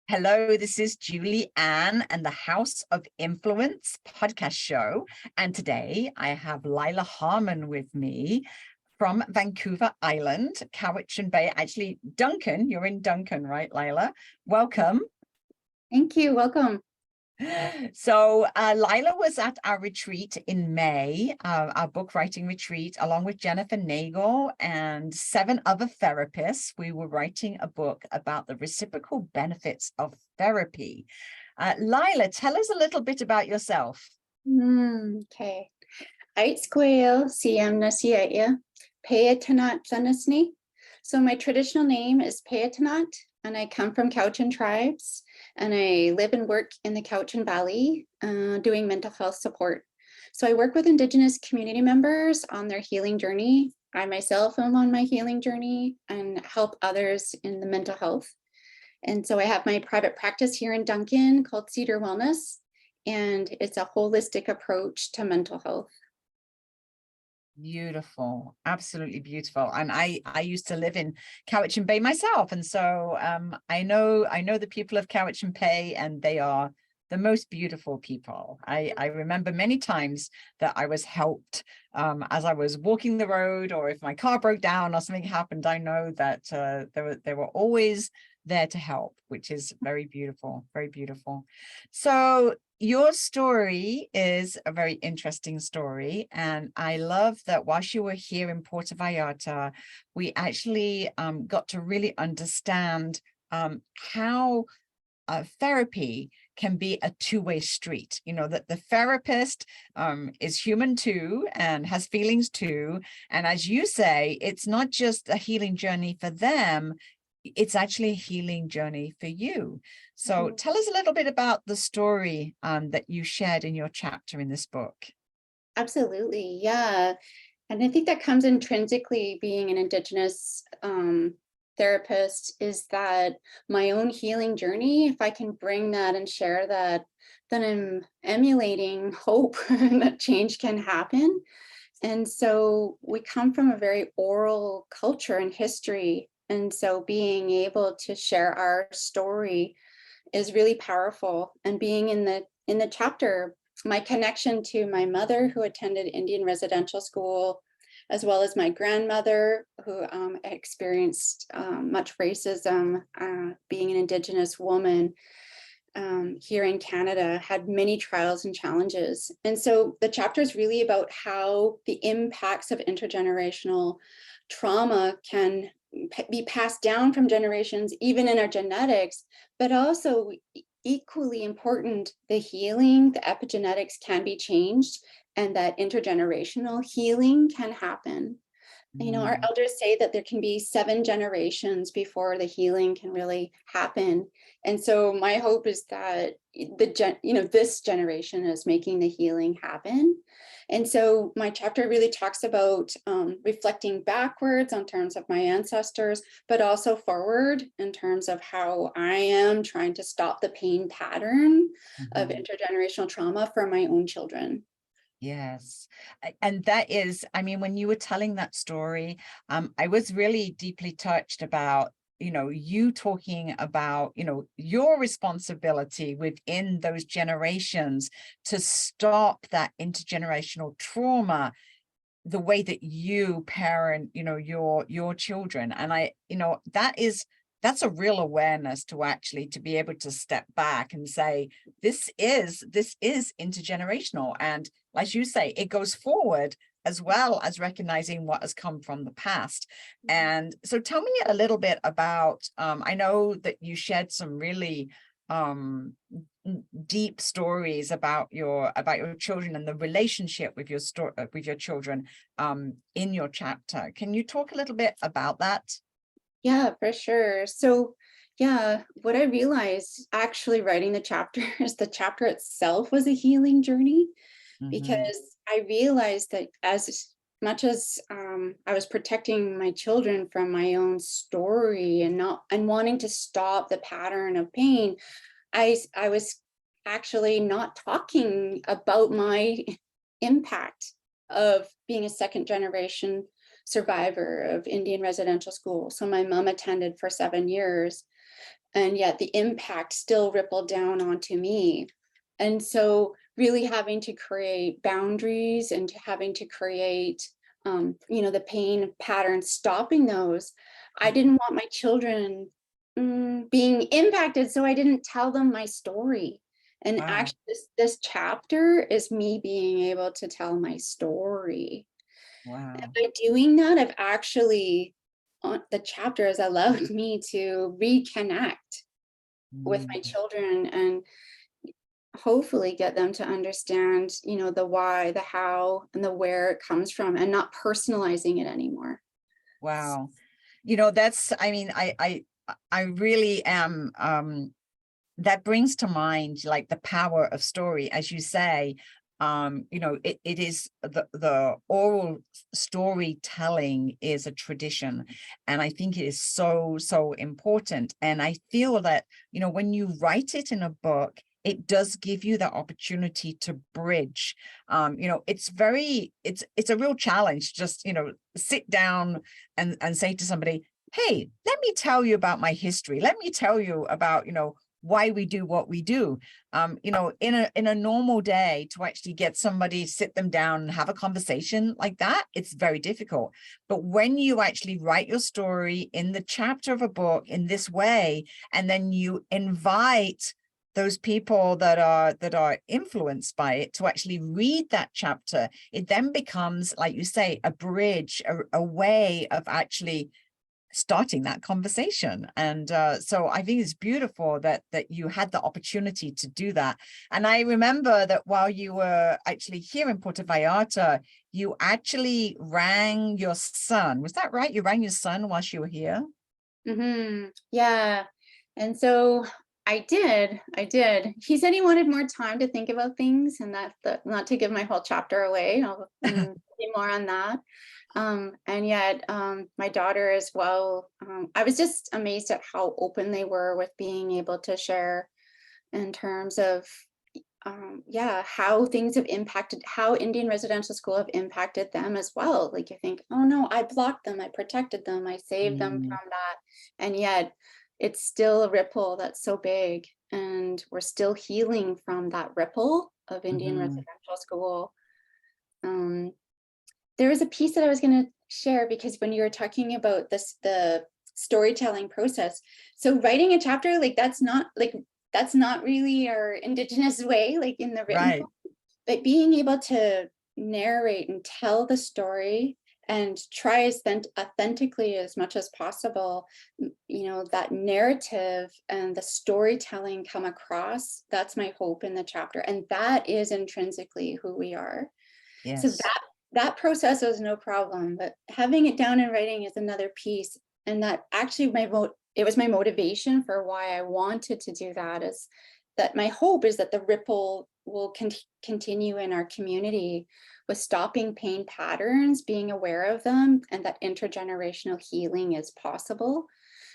Hello, this is Julie Ann and the House of Influence podcast show. And today I have Lyla Harman with me from Vancouver Island, Cowichan Bay. Actually, Duncan, you're in Duncan, right, Lyla? Welcome. Thank you. Welcome. So Lyla was at our retreat in May, our book writing retreat, along with Jennifer Nagel and 7 other therapists. We were writing a book about the reciprocal benefits of therapy. Lyla, tell us a little bit about yourself. Okay. Ait squail siam nasiaya Payatanat Thanasni. So my traditional name is Payatanat, and I come from Cowichan tribes, and I live and work in the Cowichan Valley doing mental health support. So I work with Indigenous community members on their healing journey. I myself am on my healing journey and help others in the mental health. And so I have my private practice here in Duncan called Cedar Wellness, and it's a holistic approach to mental health. Beautiful, absolutely beautiful. And I used to live in Cowichan Bay myself, and so I know the people of Cowichan Bay, and they are the most beautiful people. I remember many times that I was helped as I was walking the road, or if my car broke down or something happened. I know that they were always there to help, which is very beautiful, very beautiful. So your story is a very interesting story, and I love that whilst you were here in Puerto Vallarta, we actually got to really understand how therapy can be a two-way street. You know, that the therapist is human too and has feelings too. And as you say, it's not just a healing journey for them, it's actually a healing journey for you. So tell us a little bit about the story that you shared in your chapter in this book. Absolutely, yeah. And I think that comes intrinsically being an Indigenous therapist, is that my own healing journey, if I can bring that and share that, then I'm emulating hope that change can happen. And so we come from a very oral culture and history. And so being able to share our story is really powerful. And being in the chapter, my connection to my mother, who attended Indian residential school, as well as my grandmother, who experienced much racism, being an Indigenous woman here in Canada, had many trials and challenges. And so the chapter is really about how the impacts of intergenerational trauma can be passed down from generations, even in our genetics, but also equally important, the healing, the epigenetics can be changed, and that intergenerational healing can happen. You know, our elders say that there can be 7 generations before the healing can really happen. And so my hope is that this generation is making the healing happen. And so my chapter really talks about reflecting backwards on terms of my ancestors, but also forward in terms of how I am trying to stop the pain pattern of intergenerational trauma for my own children. Yes. And that is, I mean, when you were telling that story, I was really deeply touched about, you know, you talking about, you know, your responsibility within those generations to stop that intergenerational trauma, the way that you parent, you know, your children. And that's a real awareness to actually to be able to step back and say, this is intergenerational. And as you say, it goes forward as well as recognizing what has come from the past. And so tell me a little bit about, I know that you shared some really deep stories about your children and the relationship with your children in your chapter. Can you talk a little bit about that? Yeah, for sure. So yeah, what I realized actually writing the chapter is the chapter itself was a healing journey, because I realized that as much as I was protecting my children from my own story and wanting to stop the pattern of pain, I was actually not talking about my impact of being a second generation survivor of Indian residential school. So my mom attended for 7 years. and yet the impact still rippled down onto me. And so really having to create boundaries and having to create, the pain patterns, stopping those. I didn't want my children being impacted, so I didn't tell them my story. And Wow. actually, this chapter is me being able to tell my story. Wow. And by doing that, I've actually, the chapter has allowed me to reconnect with my children and hopefully get them to understand, the why, the how, and the where it comes from, and not personalizing it anymore. Wow. That's, I mean, I really am, that brings to mind like the power of story, as you say. It is the oral storytelling is a tradition, and I think it is so important. And I feel that when you write it in a book, it does give you the opportunity to bridge. It's a real challenge. Just sit down and say to somebody, hey, let me tell you about my history. Let me tell you about why we do what we do. In a normal day, to actually get somebody, sit them down and have a conversation like that, it's very difficult. But when you actually write your story in the chapter of a book in this way, and then you invite those people that are influenced by it to actually read that chapter, it then becomes, like you say, a bridge, a way of actually starting that conversation. And so I think it's beautiful that you had the opportunity to do that. And I remember that while you were actually here in Puerto Vallarta, you actually rang your son. Was that right? You rang your son whilst you were here? Yeah. And so I did. He said he wanted more time to think about things, and not to give my whole chapter away. I'll be more on that. And yet, my daughter as well, I was just amazed at how open they were with being able to share in terms of, how things have impacted, how Indian residential school have impacted them as well. Like you think, oh no, I blocked them, I protected them, I saved them from that. And yet it's still a ripple that's so big. And we're still healing from that ripple of Indian residential school. There was a piece that I was going to share, because when you were talking about the storytelling process, so writing a chapter, that's not really our Indigenous way, like in the written Right. form, but being able to narrate and tell the story and try as authentically as much as possible, that narrative and the storytelling come across. That's my hope in the chapter, and that is intrinsically who we are. Yes. So that process was no problem, but having it down in writing is another piece. And that actually it was my motivation for why I wanted to do that, is that my hope is that the ripple will continue in our community with stopping pain patterns, being aware of them, and that intergenerational healing is possible.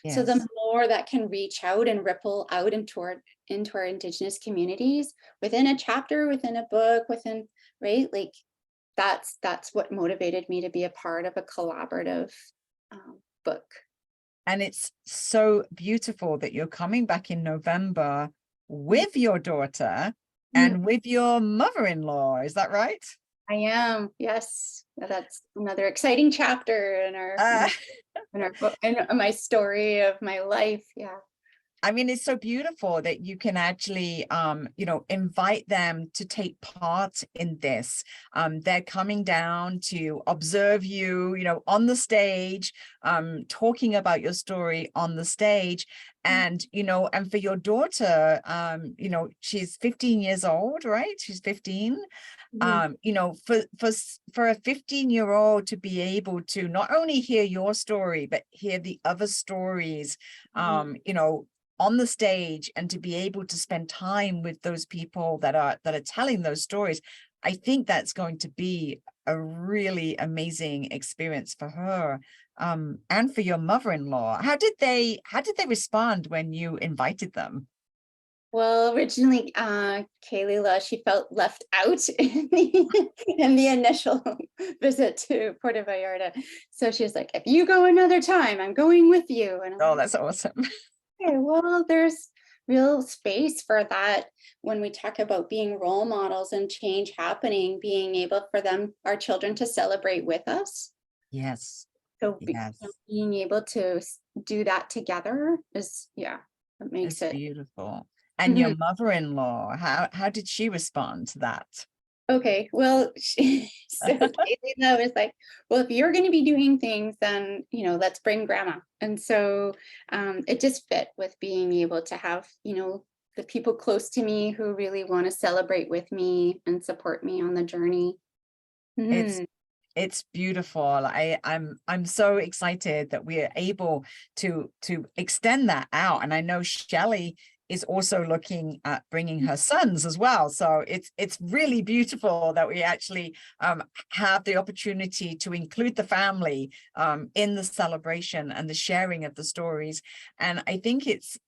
Yes. So the more that can reach out and ripple out into our Indigenous communities within a chapter, within a book, right? Like that's what motivated me to be a part of a collaborative book. And it's so beautiful that you're coming back in November with your daughter and with your mother-in-law. Is that right? I am. Yes. That's another exciting chapter in our book, and my story of my life. Yeah. I mean, it's so beautiful that you can actually, invite them to take part in this. They're coming down to observe you, on the stage, talking about your story on the stage. And, and for your daughter, she's 15 years old, right? She's 15. For a 15-year-old to be able to not only hear your story, but hear the other stories, on the stage, and to be able to spend time with those people that are telling those stories, I think that's going to be a really amazing experience for her, and for your mother-in-law. How did they respond when you invited them? Well, originally, Kayla, she felt left out in the initial visit to Puerto Vallarta. So she was like, if you go another time, I'm going with you. And Oh, that's awesome. Okay, well, there's real space for that when we talk about being role models and change happening, being able for them, our children, to celebrate with us. Yes, So yes, being able to do that together is, yeah, it makes it's it. beautiful. And your Mhm. mother-in-law, how did she respond to that? Okay, well, so Kaylee was like, well, if you're going to be doing things, then, let's bring grandma. And so it just fit with being able to have, the people close to me who really want to celebrate with me and support me on the journey. It's Mhm. it's beautiful. I'm so excited that we are able to extend that out. And I know Shelley is also looking at bringing her sons as well. So it's really beautiful that we actually have the opportunity to include the family in the celebration and the sharing of the stories. And I think it's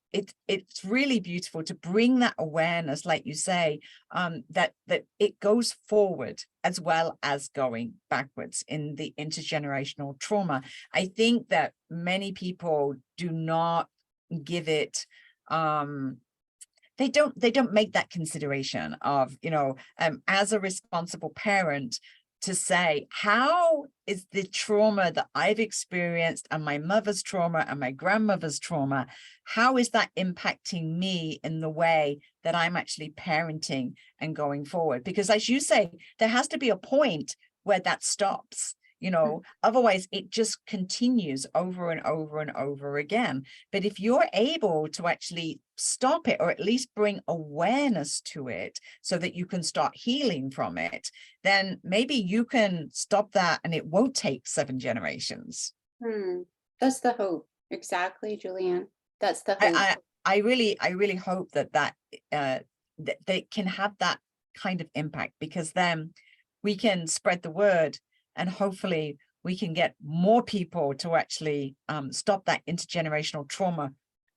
really beautiful to bring that awareness, like you say, that it goes forward as well as going backwards in the intergenerational trauma. I think that many people do not give it, they don't make that consideration of, as a responsible parent, to say, how is the trauma that I've experienced and my mother's trauma and my grandmother's trauma, how is that impacting me in the way that I'm actually parenting and going forward? Because as you say, there has to be a point where that stops. Otherwise it just continues over and over and over again. But if you're able to actually stop it, or at least bring awareness to it so that you can start healing from it, then maybe you can stop that and it won't take 7 generations. Hmm. That's the hope. Exactly, Julianne. That's the hope. I really hope that they can have that kind of impact, because then we can spread the word, and hopefully we can get more people to actually stop that intergenerational trauma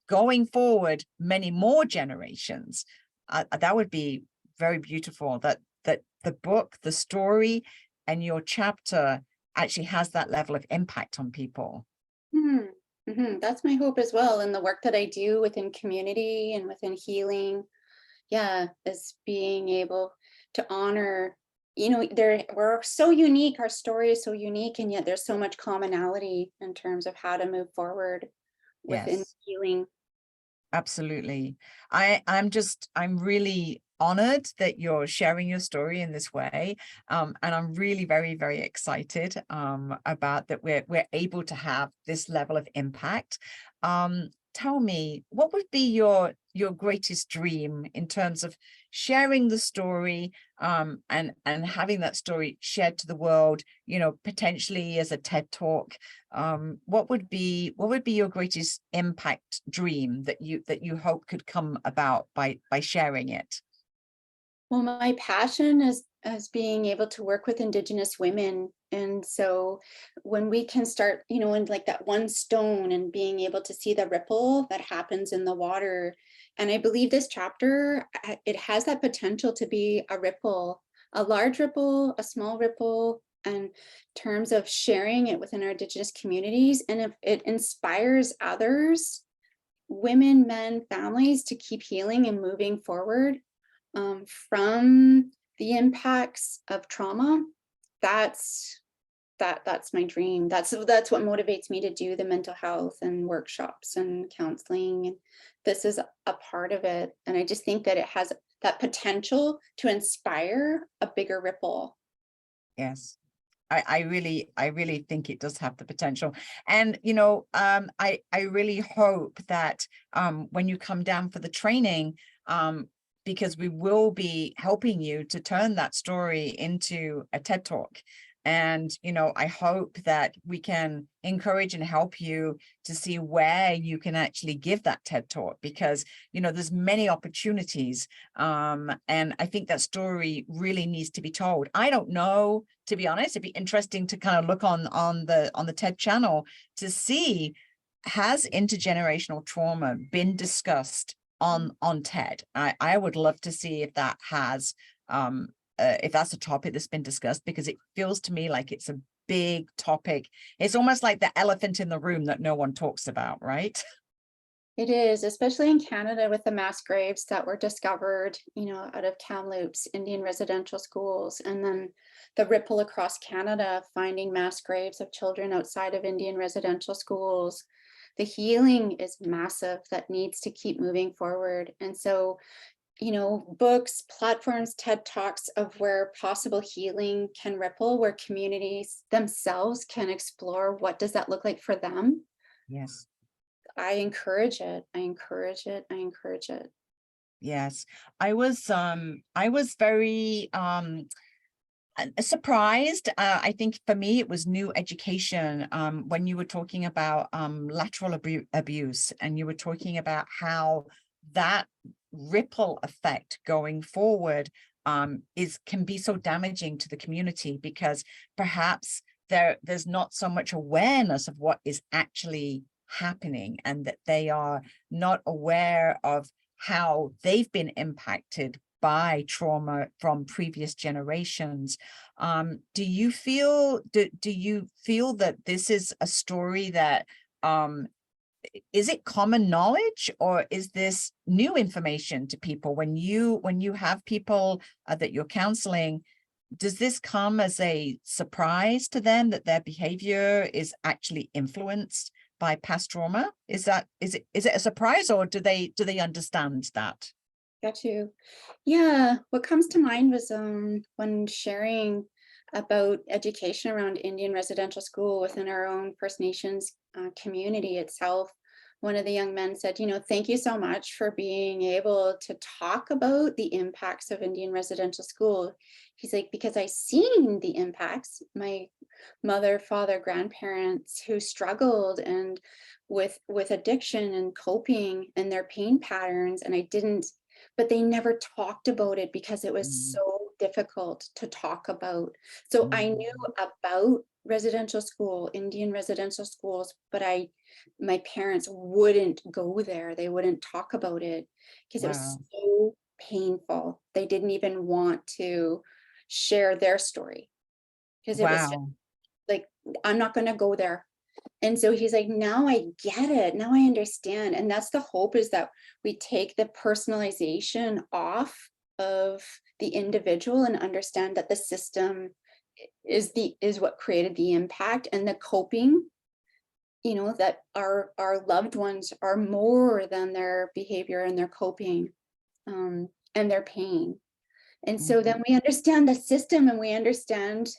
going forward many more generations. That would be very beautiful, that the book, the story, and your chapter actually has that level of impact on people. Mhm, That's my hope as well. And the work that I do within community and within healing, yeah, is being able to honor, we're so unique, our story is so unique, and yet there's so much commonality in terms of how to move forward within Yes. healing. Absolutely. I'm really honored that you're sharing your story in this way. And I'm really very, very excited about that we're able to have this level of impact. Tell me, what would be your greatest dream in terms of sharing the story, and having that story shared to the world, potentially as a TED Talk? What would be your greatest impact dream that you hope could come about by sharing it? Well, my passion is as being able to work with Indigenous women. And so when we can start, in like that one stone and being able to see the ripple that happens in the water. And I believe this chapter, it has that potential to be a ripple, a large ripple, a small ripple, and terms of sharing it within our Indigenous communities. And if it inspires others, women, men, families, to keep healing and moving forward from the impacts of trauma, that's that's my dream. That's what motivates me to do the mental health and workshops and counseling. And this is a part of it. And I just think that it has that potential to inspire a bigger ripple. Yes. I really think it does have the potential. And I really hope that when you come down for the training, because we will be helping you to turn that story into a TED Talk. And I hope that we can encourage and help you to see where you can actually give that TED Talk, because there's many opportunities, and I think that story really needs to be told. I don't know, to be honest. It'd be interesting to kind of look on the TED channel to see, has intergenerational trauma been discussed on TED. I would love to see if that has, if that's a topic that's been discussed, because it feels to me like it's a big topic. It's almost like the elephant in the room that no one talks about, right? It is, especially in Canada with the mass graves that were discovered, out of Kamloops, Indian residential schools, and then the ripple across Canada, finding mass graves of children outside of Indian residential schools. The healing is massive that needs to keep moving forward. And so, books, platforms, TED Talks of where possible healing can ripple, where communities themselves can explore what does that look like for them. Yes. I encourage it. I encourage it. I encourage it. Yes. I was very surprised. I think for me, it was new education when you were talking about lateral abuse, and you were talking about how that ripple effect going forward can be so damaging to the community, because perhaps there's not so much awareness of what is actually happening, and that they are not aware of how they've been impacted by trauma from previous generations. Do you feel that this is a story that is it common knowledge, or is this new information to people? When you have people that you're counseling, does this come as a surprise to them that their behavior is actually influenced by past trauma? Is it a surprise, or do they understand that? Got you. Yeah, what comes to mind was when sharing about education around Indian residential school within our own First Nations community itself. One of the young men said, thank you so much for being able to talk about the impacts of Indian residential school. He's like, because I seen the impacts, my mother, father, grandparents who struggled and with addiction and coping and their pain patterns, and but they never talked about it because it was Mm, so difficult to talk about. So I knew mm. about residential school, Indian residential schools, but my parents wouldn't go there. They wouldn't talk about it because it was Wow. so painful. They didn't even want to share their story because it was Wow. like, I'm not going to go there. And so he's like, now I get it. Now I understand. And that's the hope, is that we take the personalization off of the individual and understand that the system is what created the impact, and the coping, that our loved ones are more than their behavior and their coping, and their pain. And so Mhm. then we understand the system and we understand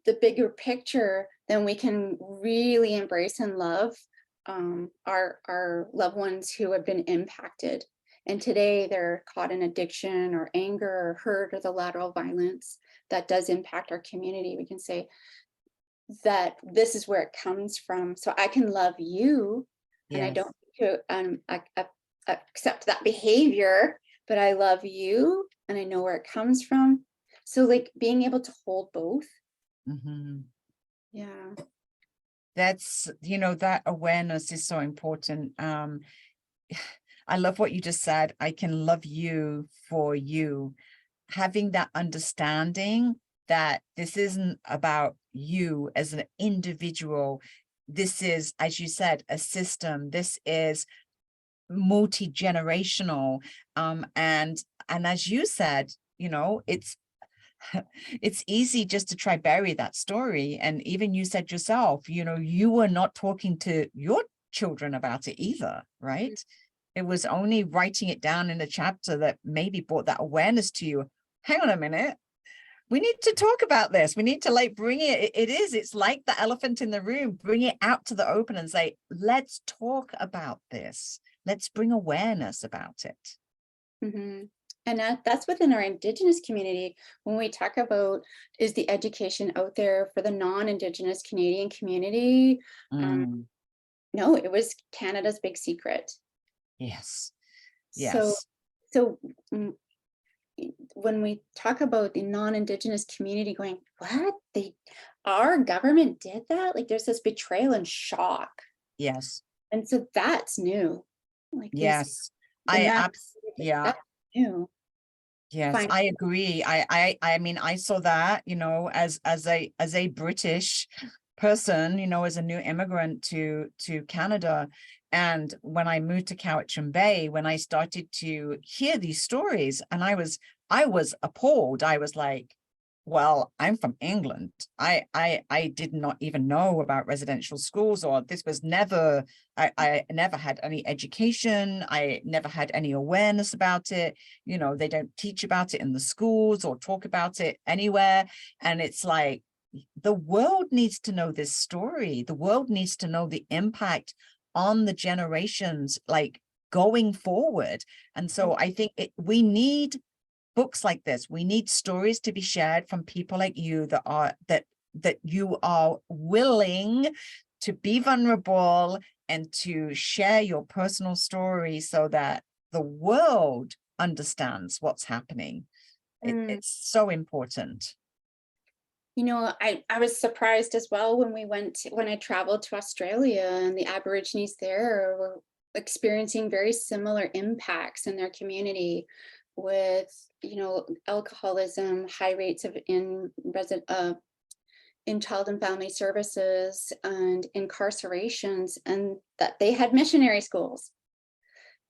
the bigger picture, then we can really embrace and love our loved ones who have been impacted. And today they're caught in addiction or anger or hurt or the lateral violence that does impact our community. We can say that this is where it comes from. So I can love you, and I Yes. don't need to accept that behavior, but I love you and I know where it comes from. So like being able to hold both. Mhm. Yeah. That's, that awareness is so important. I love what you just said. I can love you for you. Having that understanding that this isn't about you as an individual. This is, as you said, a system. This is multi-generational. And as you said, it's it's easy just to try bury that story. And even you said yourself, you were not talking to your children about it either, right? It was only writing it down in a chapter that maybe brought that awareness to you. Hang on a minute. We need to talk about this. We need to bring it's like the elephant in the room. Bring it out to the open and say, let's talk about this. Let's bring awareness about it. Mm-hmm. And that's within our Indigenous community. When we talk about, is the education out there for the non-Indigenous Canadian community? Mm, No, it was Canada's big secret. yes. So, Yes. so mm, when we talk about the non-Indigenous community going, what? Our government did that? Like there's this betrayal and shock. Yes. And so that's new. Like Yes. the mass, Yeah. that's new. Yes, Find I agree. I mean, I saw that, as a British person, as a new immigrant to Canada, And when I moved to Cowichan Bay, when I started to hear these stories, and I was appalled. I was like, well, I'm from England. I did not even know about residential schools, or this was never, I never had any education. I never had any awareness about it. You know, they don't teach about it in the schools or talk about it anywhere. And it's like, the world needs to know this story. The world needs to know the impact on the generations, like going forward. And so I think we need books like this. We need stories to be shared from people like you that you are willing to be vulnerable and to share your personal story so that the world understands what's happening. It's so important. You know, I was surprised as well when when I traveled to Australia, and the Aborigines there were experiencing very similar impacts in their community with, you know, alcoholism, high rates of in child and family services and incarcerations, and that they had missionary schools,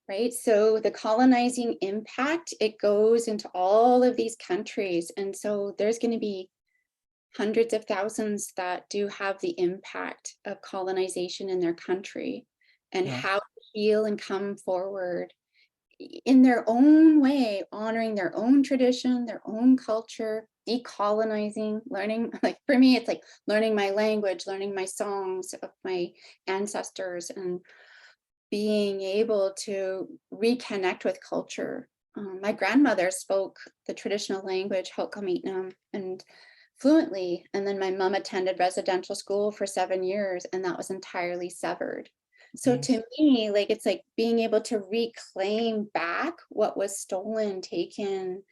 right? So the colonizing impact, it goes into all of these countries. And so there's going to be hundreds of thousands that do have the impact of colonization in their country, and Yeah. how to heal and come forward in their own way, honoring their own tradition, their own culture, decolonizing, learning. Like for me, it's like learning my language, learning my songs of my ancestors, and being able to reconnect with culture. My grandmother spoke the traditional language, Ho'okamitnam, and fluently. And then my mom attended residential school for 7 years, and that was entirely severed. So Yes. to me, like, it's like being able to reclaim back what was stolen, taken,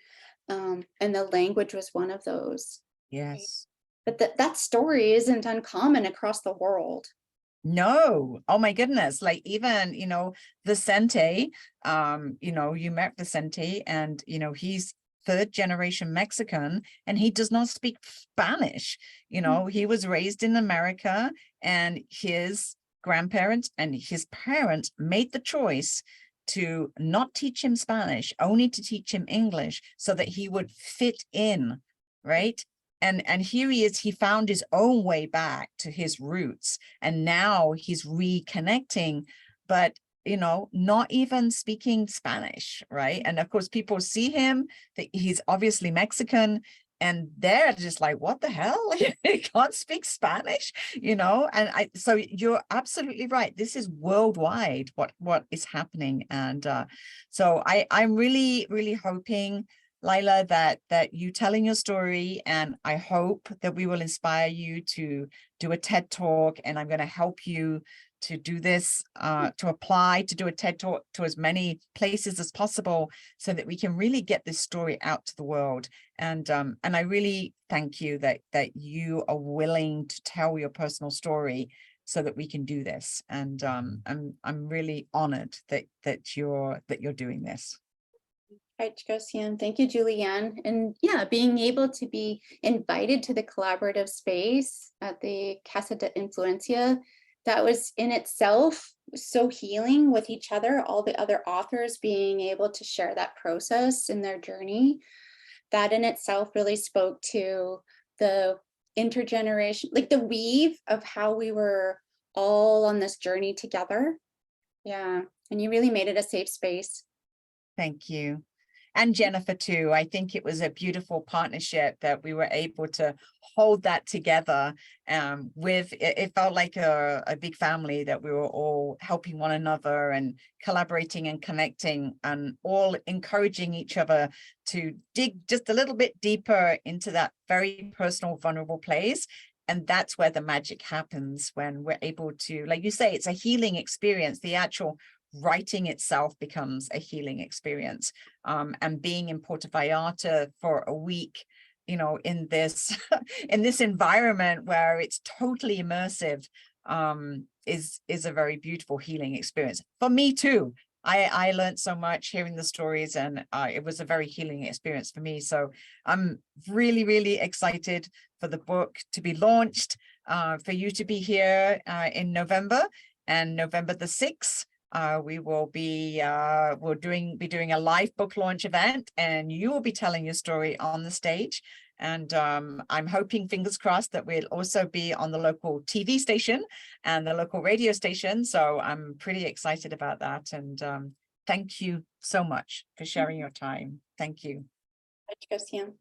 and the language was one of those. Yes. But that story isn't uncommon across the world. No, oh my goodness, like even, you know, Vicente, you know, you met Vicente, and, you know, he's third generation Mexican, and he does not speak Spanish. You know, he was raised in America, and his grandparents and his parents made the choice to not teach him Spanish, only to teach him English so that he would fit in, right? And here he is, he found his own way back to his roots, and now he's reconnecting, but, you know, not even speaking Spanish, right? And of course, people see him, that he's obviously Mexican, and they're just like, what the hell? He can't speak Spanish, you know? And so you're absolutely right. This is worldwide, what is happening. And so I'm really, really hoping, Lyla, that you telling your story, and I hope that we will inspire you to do a TED Talk, and I'm going to help you to do this, to apply to do a TED Talk to as many places as possible, so that we can really get this story out to the world. And I really thank you that you are willing to tell your personal story so that we can do this. And I'm really honored that you're doing this. Right, Josiane. Thank you, Julie Ann. And yeah, being able to be invited to the collaborative space at the Casa de Influencia, that was in itself so healing with each other, all the other authors being able to share that process in their journey. That in itself really spoke to the intergeneration, like the weave of how we were all on this journey together. Yeah, and you really made it a safe space. Thank you. And Jennifer too. I think it was a beautiful partnership that we were able to hold that together. It felt like a big family, that we were all helping one another and collaborating and connecting, and all encouraging each other to dig just a little bit deeper into that very personal, vulnerable place. And that's where the magic happens, when we're able to, like you say, it's a healing experience. The actual writing itself becomes a healing experience. And being in Puerto Vallarta for a week, you know, in this in this environment where it's totally immersive, is a very beautiful healing experience for me too. I learned so much hearing the stories, and it was a very healing experience for me. So I'm really, really excited for the book to be launched, for you to be here in November. And November the 6th, we will be doing a live book launch event, and you will be telling your story on the stage. And I'm hoping, fingers crossed, that we'll also be on the local TV station and the local radio station. So I'm pretty excited about that. And thank you so much for sharing your time. Thank you. Thank you, Sam.